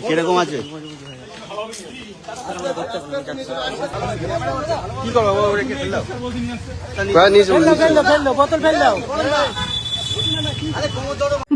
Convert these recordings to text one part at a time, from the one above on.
কিরকম আছে কি করবো বোতল ফেল দাও।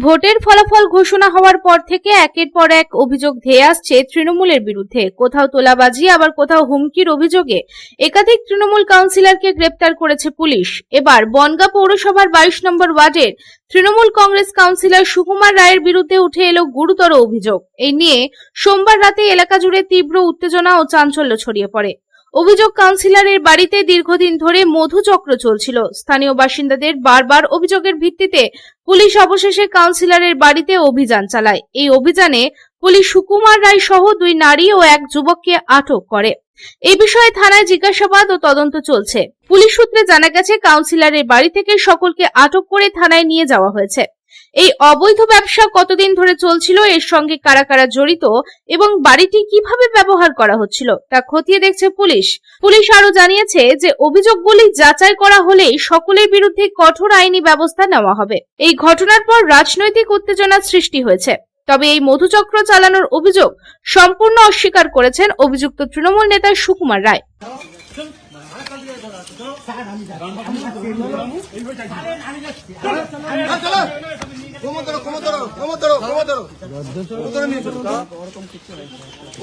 ভোটের ফলাফল ঘোষণা হওয়ার পর থেকে একের পর এক অভিযোগ ধেয়ে আসছে তৃণমূলের বিরুদ্ধে। কোথাও তোলাবাজি, আবার কোথাও হুমকির অভিযোগে একাধিক তৃণমূল কাউন্সিলরকে গ্রেপ্তার করেছে পুলিশ। এবার বনগাঁ পৌরসভার 22 নম্বর ওয়ার্ডের তৃণমূল কংগ্রেস কাউন্সিলর সুকুমার রায়ের বিরুদ্ধে উঠে এলো গুরুতর অভিযোগ। এই নিয়ে সোমবার রাতে এলাকা জুড়ে তীব্র উত্তেজনা ও চাঞ্চল্য ছড়িয়ে পড়ে। অভিযোগ, কাউন্সিলরের বাড়িতে দীর্ঘদিন ধরে মধুচক্র চলছিল। স্থানীয় বাসিন্দাদের বারবার অভিযোগের ভিত্তিতে পুলিশ অবশেষে কাউন্সিলরের বাড়িতে অভিযান চালায়। এই অভিযানে পুলিশ সুকুমার রায় সহ 2 নারী ও 1 যুবককে আটক করে। এই বিষয়ে থানায় জিজ্ঞাসাবাদ ও তদন্ত চলছে। পুলিশ সূত্রে জানা গেছে, কাউন্সিলরের বাড়ি থেকে সকলকে আটক করে থানায় নিয়ে যাওয়া হয়েছে। এই অবৈধ ব্যবসা কতদিন ধরে চলছিল, এর সঙ্গে কারা কারা জড়িত এবং বাড়িটি কিভাবে ব্যবহার করা হচ্ছিল তা খতিয়ে দেখছে পুলিশ। পুলিশ আরো জানিয়েছে যে অভিযোগগুলি যাচাই করা হলেই সকলের বিরুদ্ধে কঠোর আইনি ব্যবস্থা নেওয়া হবে। এই ঘটনার পর রাজনৈতিক উত্তেজনার সৃষ্টি হয়েছে। তবে এই মধুচক্র চালানোর অভিযোগ সম্পূর্ণ অস্বীকার করেছেন অভিযুক্ত তৃণমূল নেতা সুকুমার রায়।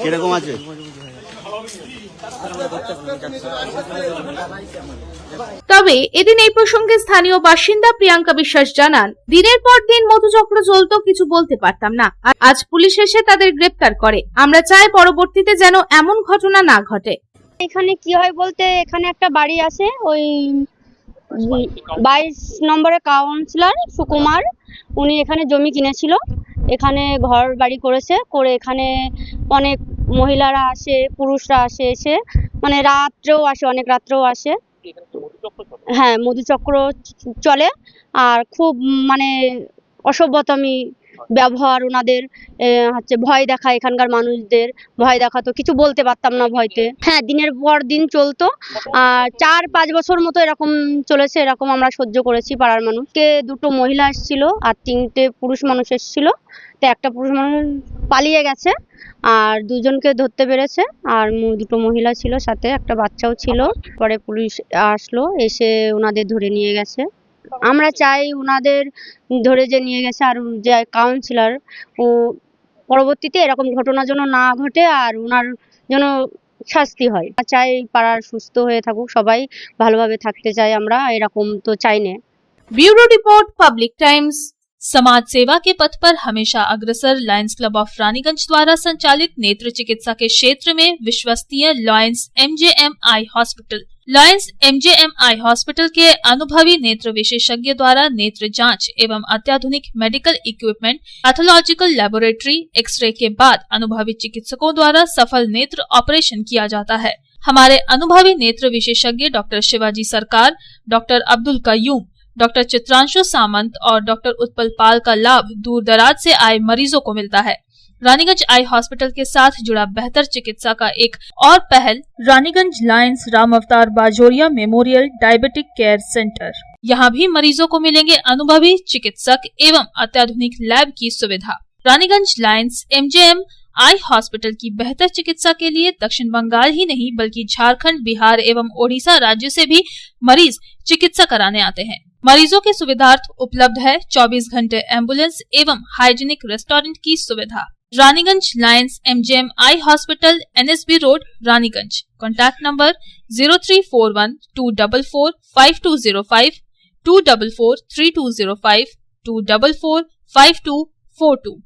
কিরকম আছে তবে এদিন এই প্রসঙ্গে স্থানীয় বাসিন্দা প্রিয়াঙ্কা বিশ্বাস জানান, দিনের পর দিন মধুচক্র চলতো, কিছু বলতে পারতাম না। আজ পুলিশ এসে তাদের গ্রেপ্তার করে। আমরা চাই পরবর্তীতে যেন এমন ঘটনা না ঘটে। এখানে কি হয় বলতে, এখানে একটা বাড়ি আছে, ওই 22 নম্বরের কাউন্সিলর সুকুমার, উনি এখানে জমি কিনেছিল, এখানে ঘর বাড়ি করেছে, করে এখানে অনেক মহিলারা আসে, পুরুষরা আসে, এসে মানে রাত্রেও আসে, অনেক রাত্রেও আসে। হ্যাঁ, মধুচক্র চলে। আর খুব মানে অসভ্যতামি ব্যবহার ওনাদের, হচ্ছে ভয় দেখা, এখানকার মানুষদের ভয় দেখাতো, কিছু বলতে পারতাম না ভয়তে। হ্যাঁ, দিনের পর দিন চলতো। আর 4-5 বছর মতো এরকম চলেছে, এরকম আমরা সহ্য করেছি পাড়ার মানুষকে। 2টো মহিলা এসেছিল আর 3টে পুরুষ মানুষ এসেছিল। তো একটা পুরুষ মানুষ পালিয়ে গেছে আর 2জনকে ধরতে পেরেছে, আর 2টো মহিলা ছিল, সাথে একটা বাচ্চাও ছিল। পরে পুলিশ আসলো, এসে ওনাদের ধরে নিয়ে গেছে। আমরা চাই ওনাদের ধরে যে নিয়ে গেছে আর যে কাউন্সিলর, ও পরবর্তীতে এরকম ঘটনা যেন না ঘটে আর ওনার যেন শাস্তি হয়। চাই পাড়ার সুস্থ হয়ে থাকুক, সবাই ভালোভাবে থাকতে চাই, আমরা এরকম তো চাই না। Bureau report, public times. समाज सेवा के पथ पर हमेशा अग्रसर लायंस क्लब ऑफ रानीगंज द्वारा संचालित नेत्र चिकित्सा के क्षेत्र में विश्वसनीय Lions MJM eye hospital. Lions MJM eye hospital के अनुभवी नेत्र विशेषज्ञ द्वारा नेत्र जांच एवं अत्याधुनिक medical equipment, pathological laboratory, x ray के बाद अनुभवी चिकित्सकों द्वारा सफल नेत्र ऑपरेशन किया जाता है। हमारे अनुभवी नेत्र विशेषज्ञ डॉक्टर शिवाजी सरकार, डॉक्टर अब्दुल कयूम, डॉक्टर चित्रांशु सामंत और डॉक्टर उत्पल पाल का लाभ दूर दराज से आए मरीजों को मिलता है। रानीगंज आई हॉस्पिटल के साथ जुड़ा बेहतर चिकित्सा का एक और पहल रानीगंज लायंस राम अवतार Bajoria memorial diabetic care centre. यहाँ भी मरीजों को मिलेंगे अनुभवी चिकित्सक एवं अत्याधुनिक लैब की सुविधा। Raniganj Lions MJM eye hospital की बेहतर चिकित्सा के लिए दक्षिण बंगाल ही नहीं बल्कि झारखंड, बिहार एवं ओडिशा राज्य से भी मरीज चिकित्सा कराने आते हैं। मरीजों के सुविधार्थ उपलब्ध है 24 घंटे एम्बुलेंस एवं हाइजीनिक रेस्टोरेंट की सुविधा। Raniganj Lions MJM eye hospital, NSB road, Raniganj. Contact number 0341-244-5205, 244-3205, 244-5242।